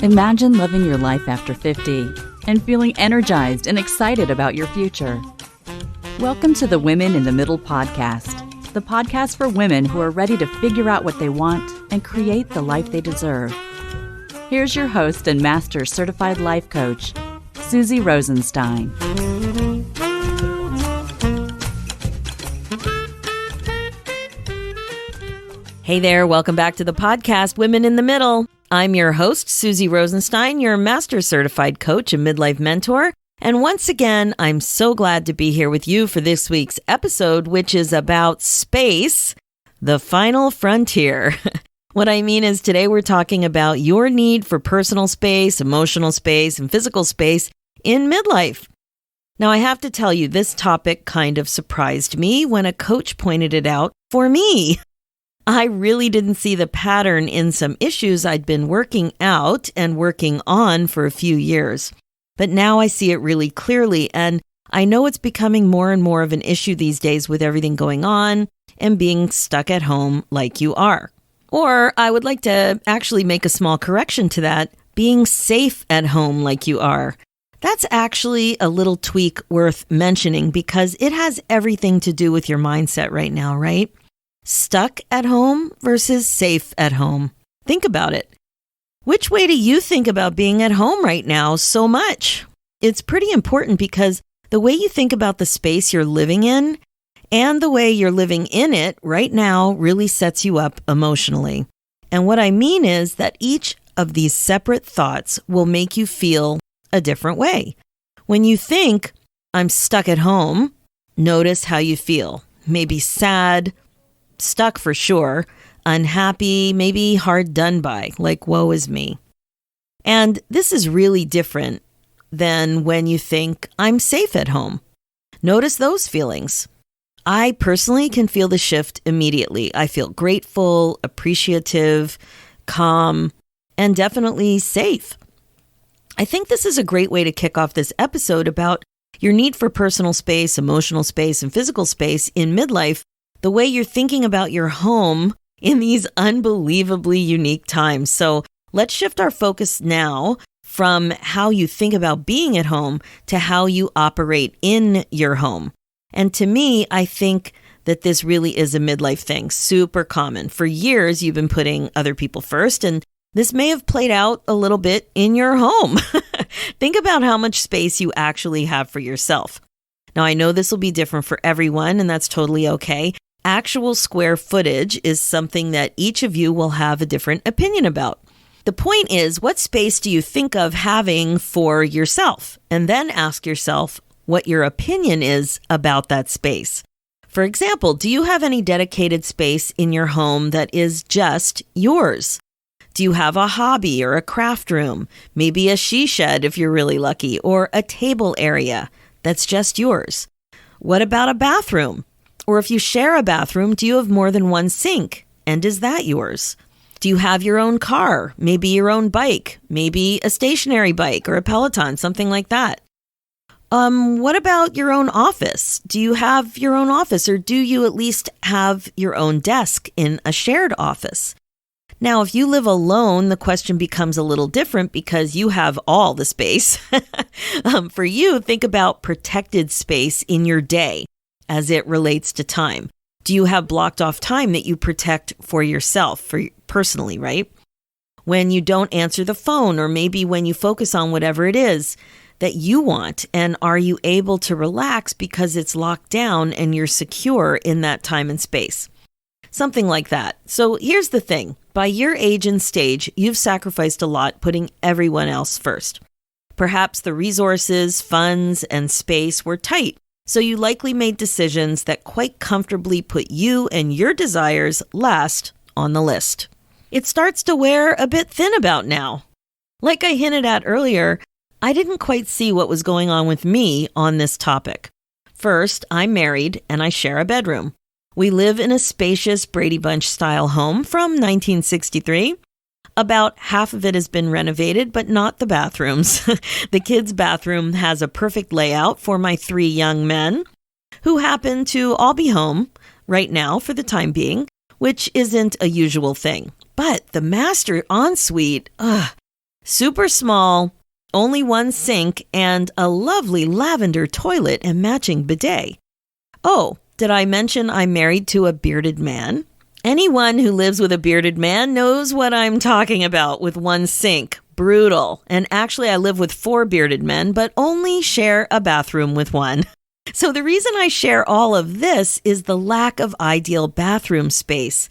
Imagine living your life after 50 and feeling energized and excited about your future. Welcome to the Women in the Middle podcast, the podcast for women who are ready to figure out what they want and create the life they deserve. Here's your host and master certified life coach, Susie Rosenstein. Hey there, welcome back to the podcast, Women in the Middle. I'm your host, Susie Rosenstein, your master certified coach and midlife mentor. And once again, I'm so glad to be here with you for this week's episode, which is about space, the final frontier. What I mean is today we're talking about your need for personal space, emotional space, and physical space in midlife. Now, I have to tell you, this topic kind of surprised me when a coach pointed it out for me. I really didn't see the pattern in some issues I'd been working out and working on for a few years. But now I see it really clearly, and I know it's becoming more and more of an issue these days with everything going on and being stuck at home like you are. Or I would like to actually make a small correction to that, being safe at home like you are. That's actually a little tweak worth mentioning because it has everything to do with your mindset right now, right? Stuck at home versus safe at home. Think about it. Which way do you think about being at home right now so much? It's pretty important because the way you think about the space you're living in and the way you're living in it right now really sets you up emotionally. And what I mean is that each of these separate thoughts will make you feel a different way. When you think, I'm stuck at home, notice how you feel. Maybe sad, stuck for sure, unhappy, maybe hard done by, like woe is me. And this is really different than when you think, I'm safe at home. Notice those feelings. I personally can feel the shift immediately. I feel grateful, appreciative, calm, and definitely safe. I think this is a great way to kick off this episode about your need for personal space, emotional space, and physical space in midlife, the way you're thinking about your home in these unbelievably unique times. So let's shift our focus now from how you think about being at home to how you operate in your home. And to me, I think that this really is a midlife thing, super common. For years, you've been putting other people first, and this may have played out a little bit in your home. Think about how much space you actually have for yourself. Now, I know this will be different for everyone, and that's totally okay. Actual square footage is something that each of you will have a different opinion about. The point is, what space do you think of having for yourself? And then ask yourself what your opinion is about that space. For example, do you have any dedicated space in your home that is just yours? Do you have a hobby or a craft room? Maybe a she shed if you're really lucky, or a table area that's just yours. What about a bathroom? Or if you share a bathroom, do you have more than one sink? And is that yours? Do you have your own car? Maybe your own bike? Maybe a stationary bike or a Peloton, something like that. What about your own office? Do you have your own office, or do you at least have your own desk in a shared office? Now, if you live alone, the question becomes a little different because you have all the space. For you, think about protected space in your day as it relates to time. Do you have blocked off time that you protect for yourself, for personally, right? When you don't answer the phone, or maybe when you focus on whatever it is that you want, and are you able to relax because it's locked down and you're secure in that time and space? Something like that. So here's the thing. By your age and stage, you've sacrificed a lot putting everyone else first. Perhaps the resources, funds, and space were tight, so you likely made decisions that quite comfortably put you and your desires last on the list. It starts to wear a bit thin about now. Like I hinted at earlier, I didn't quite see what was going on with me on this topic. First, I'm married and I share a bedroom. We live in a spacious Brady Bunch-style home from 1963. About half of it has been renovated, but not the bathrooms. The kids' bathroom has a perfect layout for my 3 young men, who happen to all be home right now for the time being, which isn't a usual thing. But the master ensuite, super small, only one sink, and a lovely lavender toilet and matching bidet. Oh, did I mention I'm married to a bearded man? Anyone who lives with a bearded man knows what I'm talking about with one sink. Brutal. And actually, I live with 4 bearded men, but only share a bathroom with one. So the reason I share all of this is the lack of ideal bathroom space.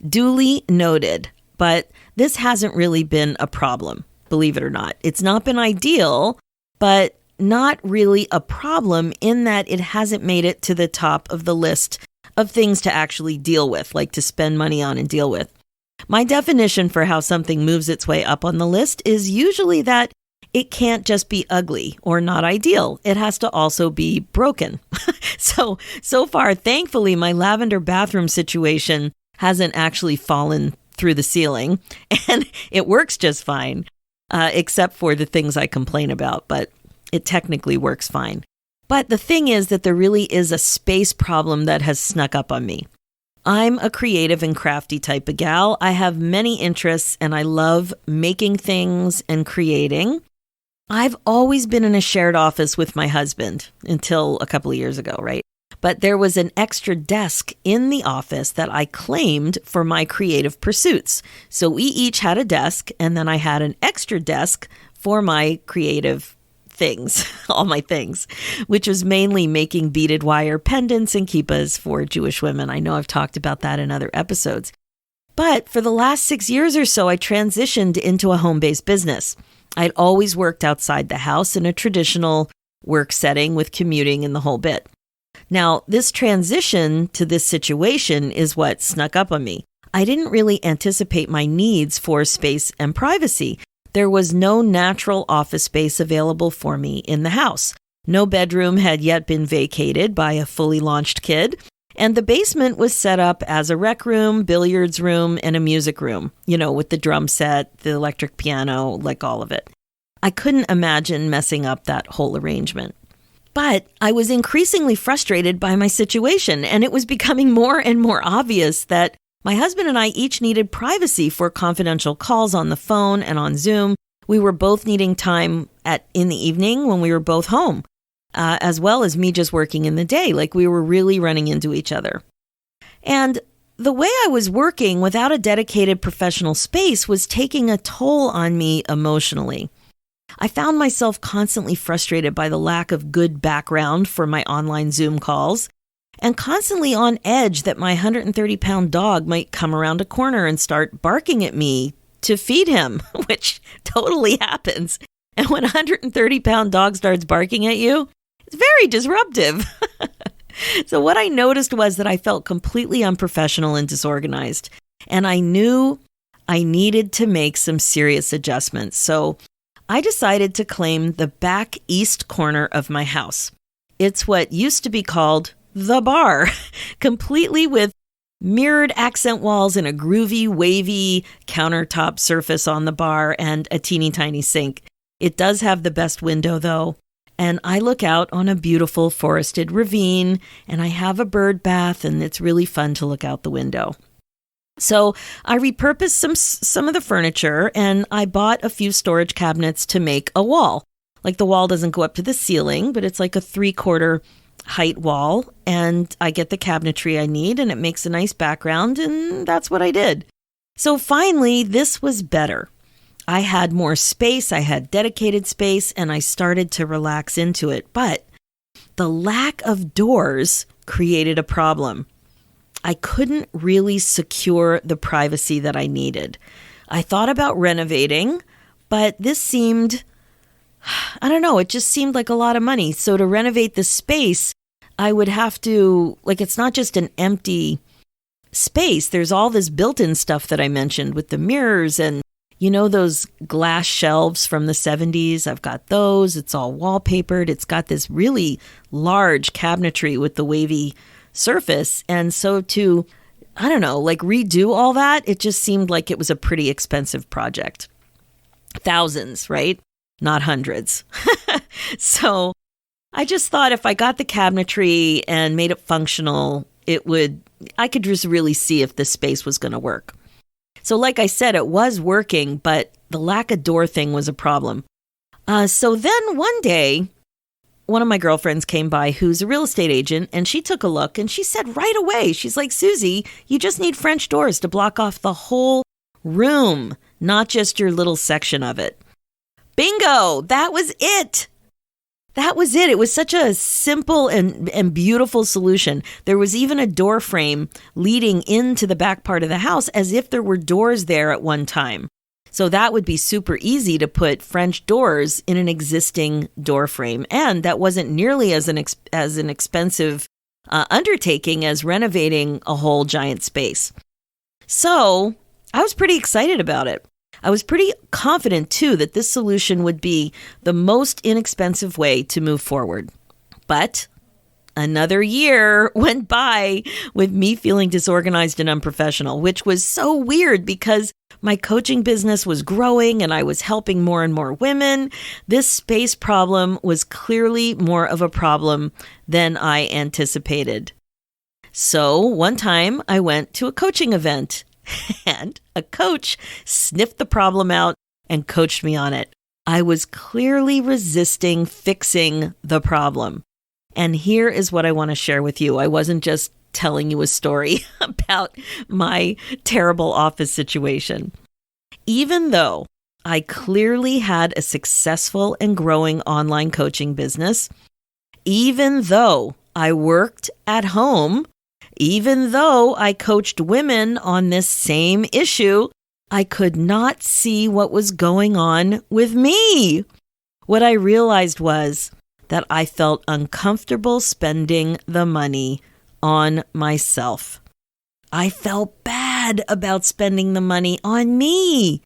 Duly noted, but this hasn't really been a problem, believe it or not. It's not been ideal, but not really a problem in that it hasn't made it to the top of the list of things to actually deal with, like to spend money on and deal with. My definition for how something moves its way up on the list is usually that it can't just be ugly or not ideal. It has to also be broken. So far, thankfully, my lavender bathroom situation hasn't actually fallen through the ceiling, and it works just fine, except for the things I complain about, but it technically works fine. But the thing is that there really is a space problem that has snuck up on me. I'm a creative and crafty type of gal. I have many interests and I love making things and creating. I've always been in a shared office with my husband until a couple of years ago, right? But there was an extra desk in the office that I claimed for my creative pursuits. So we each had a desk, and then I had an extra desk for my creative things, all my things, which was mainly making beaded wire pendants and kippas for Jewish women. I know I've talked about that in other episodes. But for the last 6 years or so, I transitioned into a home-based business. I'd always worked outside the house in a traditional work setting with commuting and the whole bit. Now, this transition to this situation is what snuck up on me. I didn't really anticipate my needs for space and privacy. There was no natural office space available for me in the house. No bedroom had yet been vacated by a fully launched kid, and the basement was set up as a rec room, billiards room, and a music room, with the drum set, the electric piano, like all of it. I couldn't imagine messing up that whole arrangement. But I was increasingly frustrated by my situation, and it was becoming more and more obvious that my husband and I each needed privacy for confidential calls on the phone and on Zoom. We were both needing time in the evening when we were both home, as well as me just working in the day. Like we were really running into each other. And the way I was working without a dedicated professional space was taking a toll on me emotionally. I found myself constantly frustrated by the lack of good background for my online Zoom calls, and constantly on edge that my 130-pound dog might come around a corner and start barking at me to feed him, which totally happens. And when a 130-pound dog starts barking at you, it's very disruptive. So what I noticed was that I felt completely unprofessional and disorganized, and I knew I needed to make some serious adjustments. So I decided to claim the back east corner of my house. It's what used to be called the bar, completely with mirrored accent walls and a groovy, wavy countertop surface on the bar and a teeny tiny sink. It does have the best window though, and I look out on a beautiful forested ravine, and I have a bird bath, and it's really fun to look out the window. So I repurposed some of the furniture, and I bought a few storage cabinets to make a wall. Like the wall doesn't go up to the ceiling, but it's like a 3/4 height wall, and I get the cabinetry I need, and it makes a nice background, and that's what I did. So finally, this was better. I had more space, I had dedicated space, and I started to relax into it. But the lack of doors created a problem. I couldn't really secure the privacy that I needed. I thought about renovating, but this seemed, it just seemed like a lot of money. So to renovate the space, I would have to, it's not just an empty space. There's all this built-in stuff that I mentioned with the mirrors and, those glass shelves from the 70s. I've got those. It's all wallpapered. It's got this really large cabinetry with the wavy surface. And so to, redo all that, it just seemed like it was a pretty expensive project. Thousands, right? Not hundreds. So I just thought if I got the cabinetry and made it functional I could just really see if this space was going to work. So like I said, it was working, but the lack of door thing was a problem. So then one day, one of my girlfriends came by who's a real estate agent, and she took a look and she said right away, she's like, Susie, you just need French doors to block off the whole room, not just your little section of it. Bingo! That was it. That was it. It was such a simple and beautiful solution. There was even a door frame leading into the back part of the house as if there were doors there at one time. So that would be super easy to put French doors in an existing door frame. And that wasn't nearly as an expensive undertaking as renovating a whole giant space. So I was pretty excited about it. I was pretty confident, too, that this solution would be the most inexpensive way to move forward. But another year went by with me feeling disorganized and unprofessional, which was so weird because my coaching business was growing and I was helping more and more women. This space problem was clearly more of a problem than I anticipated. So one time I went to a coaching event. And a coach sniffed the problem out and coached me on it. I was clearly resisting fixing the problem. And here is what I want to share with you. I wasn't just telling you a story about my terrible office situation. Even though I clearly had a successful and growing online coaching business, even though I worked at home, even though I coached women on this same issue, I could not see what was going on with me. What I realized was that I felt uncomfortable spending the money on myself. I felt bad about spending the money on me.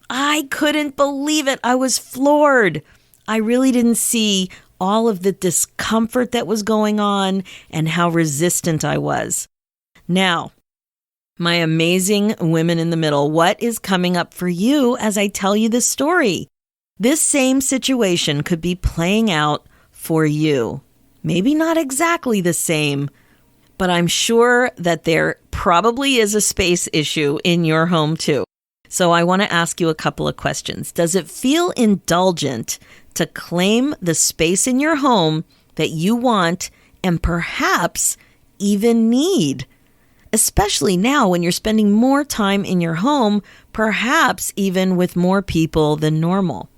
I couldn't believe it. I was floored. I really didn't see all of the discomfort that was going on and how resistant I was. Now, my amazing women in the middle, what is coming up for you as I tell you this story? This same situation could be playing out for you. Maybe not exactly the same, but I'm sure that there probably is a space issue in your home too. So I want to ask you a couple of questions. Does it feel indulgent to claim the space in your home that you want and perhaps even need? Especially now when you're spending more time in your home, perhaps even with more people than normal.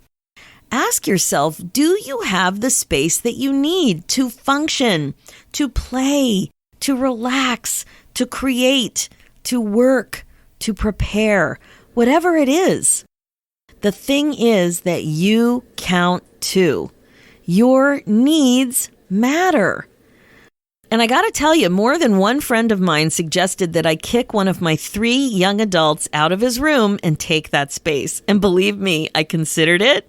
Ask yourself, do you have the space that you need to function, to play, to relax, to create, to work, to prepare, whatever it is? The thing is that you count too. Your needs matter. And I got to tell you, more than one friend of mine suggested that I kick one of my 3 young adults out of his room and take that space. And believe me, I considered it.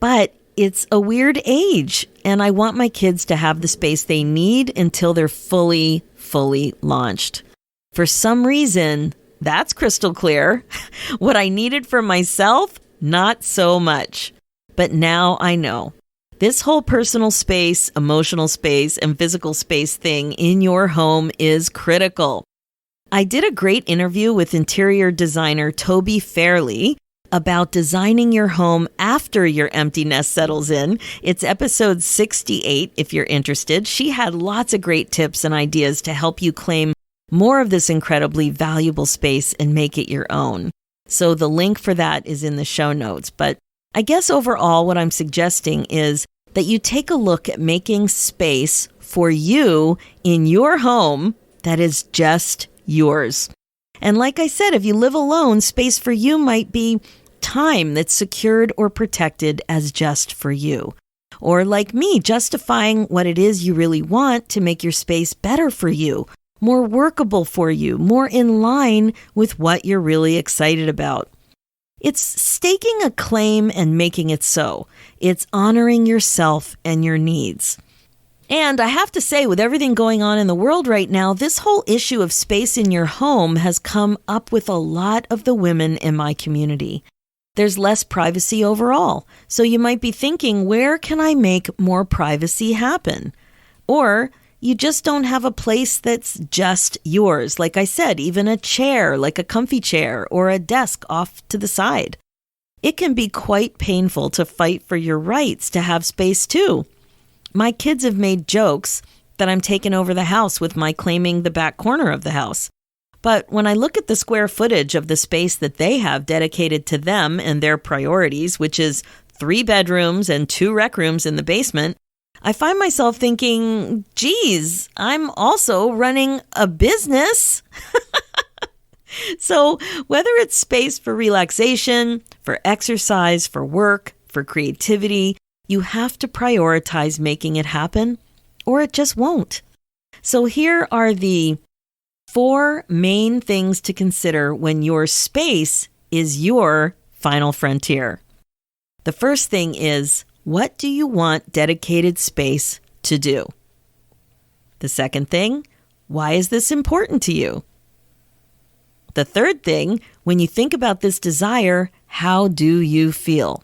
But it's a weird age, and I want my kids to have the space they need until they're fully launched. For some reason, that's crystal clear. What I needed for myself, not so much. But now I know. This whole personal space, emotional space, and physical space thing in your home is critical. I did a great interview with interior designer Toby Fairley about designing your home after your empty nest settles in. It's episode 68 if you're interested. She had lots of great tips and ideas to help you claim more of this incredibly valuable space and make it your own. So the link for that is in the show notes. But I guess overall what I'm suggesting is that you take a look at making space for you in your home that is just yours. And like I said, if you live alone, space for you might be time that's secured or protected as just for you. Or like me, justifying what it is you really want to make your space better for you, more workable for you, more in line with what you're really excited about. It's staking a claim and making it so. It's honoring yourself and your needs. And I have to say, with everything going on in the world right now, this whole issue of space in your home has come up with a lot of the women in my community. There's less privacy overall. So you might be thinking, where can I make more privacy happen? Or you just don't have a place that's just yours. Like I said, even a chair, like a comfy chair or a desk off to the side. It can be quite painful to fight for your rights to have space too. My kids have made jokes that I'm taking over the house with my claiming the back corner of the house. But when I look at the square footage of the space that they have dedicated to them and their priorities, which is 3 bedrooms and 2 rec rooms in the basement, I find myself thinking, geez, I'm also running a business. So whether it's space for relaxation, for exercise, for work, for creativity, you have to prioritize making it happen, or it just won't. So here are the 4 main things to consider when your space is your final frontier. The first thing is, what do you want dedicated space to do? The second thing, why is this important to you? The third thing, when you think about this desire, how do you feel?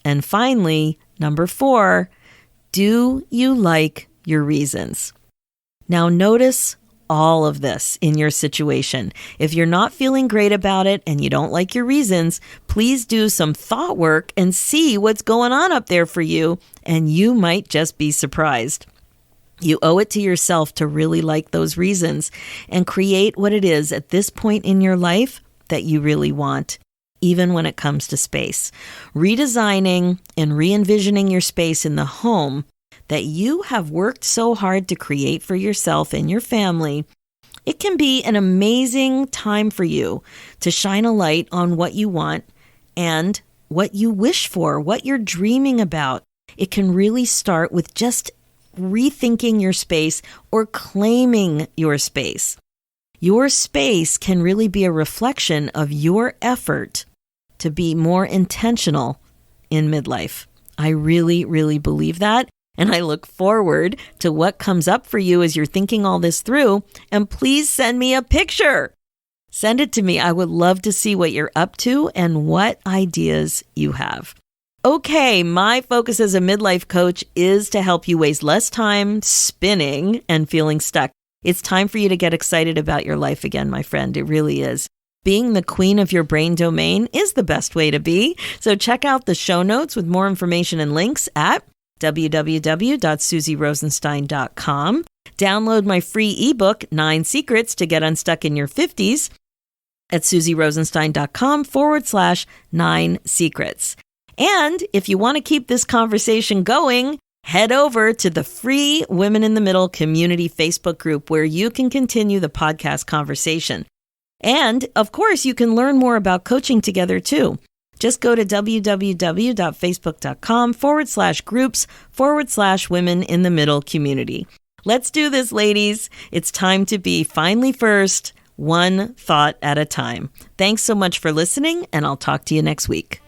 And finally, number 4, do you like your reasons? Now notice all of this in your situation. If you're not feeling great about it and you don't like your reasons, please do some thought work and see what's going on up there for you, and you might just be surprised. You owe it to yourself to really like those reasons and create what it is at this point in your life that you really want, even when it comes to space. Redesigning and re-envisioning your space in the home that you have worked so hard to create for yourself and your family, it can be an amazing time for you to shine a light on what you want and what you wish for, what you're dreaming about. It can really start with just rethinking your space or claiming your space. Your space can really be a reflection of your effort to be more intentional in midlife. I really, really believe that. And I look forward to what comes up for you as you're thinking all this through. And please send me a picture. Send it to me. I would love to see what you're up to and what ideas you have. Okay, my focus as a midlife coach is to help you waste less time spinning and feeling stuck. It's time for you to get excited about your life again, my friend. It really is. Being the queen of your brain domain is the best way to be. So check out the show notes with more information and links at www.susierosenstein.com. Download my free ebook, 9 Secrets to Get Unstuck in Your 50s at susierosenstein.com/9 secrets. And if you want to keep this conversation going, head over to the free Women in the Middle community Facebook group where you can continue the podcast conversation. And of course, you can learn more about coaching together too. Just go to www.facebook.com/groups/Women in the Middle community. Let's do this, ladies. It's time to be finally first, one thought at a time. Thanks so much for listening, and I'll talk to you next week.